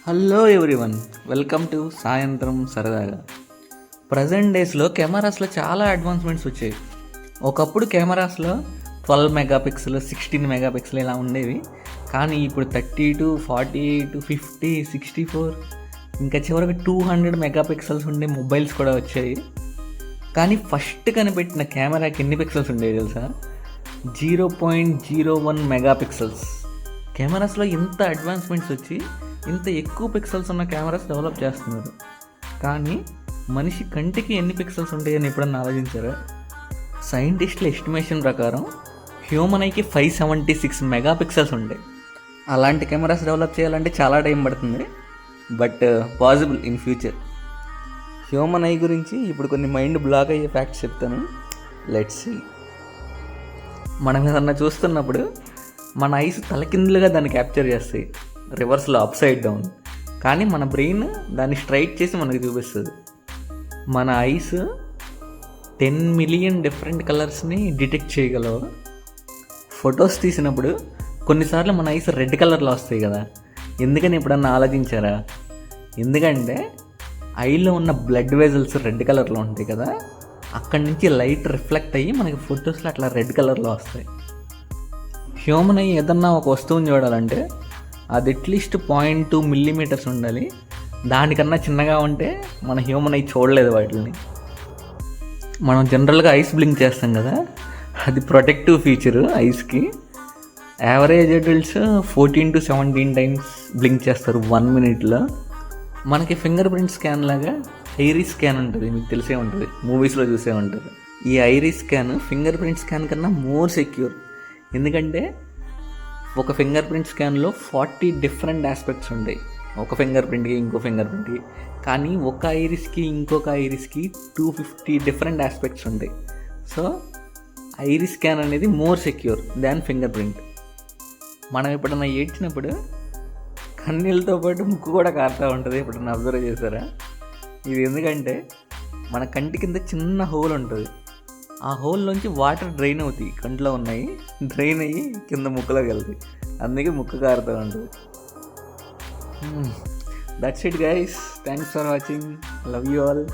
Hello everyone, welcome to సాయంత్రం సరదాగా. Present డేస్లో కెమెరాస్లో చాలా అడ్వాన్స్మెంట్స్ వచ్చాయి. ఒకప్పుడు కెమెరాస్లో 12 మెగాపిక్సెల్, 16 మెగాపిక్సెల్ ఇలా ఉండేవి. కానీ ఇప్పుడు 32, 48, 50, 64 ఇంకా చివరికి 200 మెగాపిక్సెల్స్ ఉండే మొబైల్స్ కూడా వచ్చాయి. కానీ ఫస్ట్ కనిపెట్టిన కెమెరాకి ఎన్ని పిక్సెల్స్ ఉండేవి తెలుసా? 0.01 మెగాపిక్సెల్స్. కెమెరాస్లో ఇంత అడ్వాన్స్మెంట్స్ వచ్చి ఇంత ఎక్కువ పిక్సెల్స్ ఉన్న కెమెరాస్ డెవలప్ చేస్తున్నారు. కానీ మనిషి కంటికి ఎన్ని పిక్సెల్స్ ఉంటాయని ఎప్పుడన్నా ఆలోచించారా? సైంటిస్టుల ఎస్టిమేషన్ ప్రకారం హ్యూమన్ ఐకి 576 మెగాపిక్సెల్స్ ఉంటాయి. అలాంటి కెమెరాస్ డెవలప్ చేయాలంటే చాలా టైం పడుతుంది, but possible in future. Human eye గురించి ఇప్పుడు కొన్ని మైండ్ బ్లాక్ అయ్యే ఫ్యాక్ట్స్ చెప్తాను. Let's see. మనం ఏదన్నా చూస్తున్నప్పుడు మన ఐస్ తలకిందులుగా దాన్ని క్యాప్చర్ చేస్తాయి, రివర్స్లో అప్ సైడ్ డౌన్. కానీ మన బ్రెయిన్ దాన్ని స్ట్రైట్ చేసి మనకు చూపిస్తుంది. మన ఐస్ 10 మిలియన్ డిఫరెంట్ కలర్స్ని డిటెక్ట్ చేయగలవు. ఫొటోస్ తీసినప్పుడు కొన్నిసార్లు మన ఐస్ రెడ్ కలర్లో వస్తాయి కదా, ఎందుకని ఎప్పుడన్నా ఆలోచించారా? ఎందుకంటే ఐలో ఉన్న బ్లడ్ వెజల్స్ రెడ్ కలర్లో ఉంటాయి కదా, అక్కడి నుంచి లైట్ రిఫ్లెక్ట్ అయ్యి మనకి ఫొటోస్లో అట్లా రెడ్ కలర్లో వస్తాయి. హ్యూమన్ ఐ ఏదన్నా ఒక వస్తువుని చూడాలంటే అది అట్లీస్ట్ 0.2 మిల్లీమీటర్స్ ఉండాలి. దానికన్నా చిన్నగా ఉంటే మన హ్యూమన్ ఐ చూడలేదు వాటిని. మనం జనరల్గా ఐస్ బ్లింక్ చేస్తాం కదా, అది ప్రొటెక్టివ్ ఫీచరు ఐస్కి. Average adults 14 to 17 times blink చేస్తారు 1 minute. మనకి ఫింగర్ ప్రింట్ స్కాన్ లాగా ఐరిస్ స్కాన్ ఉంటుంది, మీకు తెలిసే ఉంటుంది, మూవీస్లో చూసే ఉంటారు. ఈ iris scan finger print scan కన్నా మోర్ సెక్యూర్. ఎందుకంటే ఒక ఫింగర్ ప్రింట్ స్కాన్లో 40 డిఫరెంట్ ఆస్పెక్ట్స్ ఉంటాయి, ఒక ఫింగర్ ప్రింట్కి ఇంకో ఫింగర్ ప్రింట్కి. కానీ ఒక ఐరిస్కి ఇంకొక ఐరిస్కి 250 డిఫరెంట్ ఆస్పెక్ట్స్ ఉంటాయి. సో ఐరిస్ స్కాన్ అనేది మోర్ సెక్యూర్ దాన్ ఫింగర్ ప్రింట్. మనం ఎప్పుడన్నా ఏడ్చినప్పుడు కన్నీళ్ళతో పాటు ముక్కు కూడా కారుతూ ఉంటుంది, ఎప్పుడన్నా అబ్జర్వ్ చేశారా? ఇది ఎందుకంటే మన కంటి కింద చిన్న హోల్ ఉంటుంది, ఆ హోల్లోంచి వాటర్ డ్రైన్ అవుతాయి, కంట్లో ఉన్నాయి డ్రైన్ అయ్యి కింద ముక్కులోకి వెళ్తాయి, అందుకే ముక్కు కారుతూ ఉంటుంది. That's it guys, thanks for watching, love you all.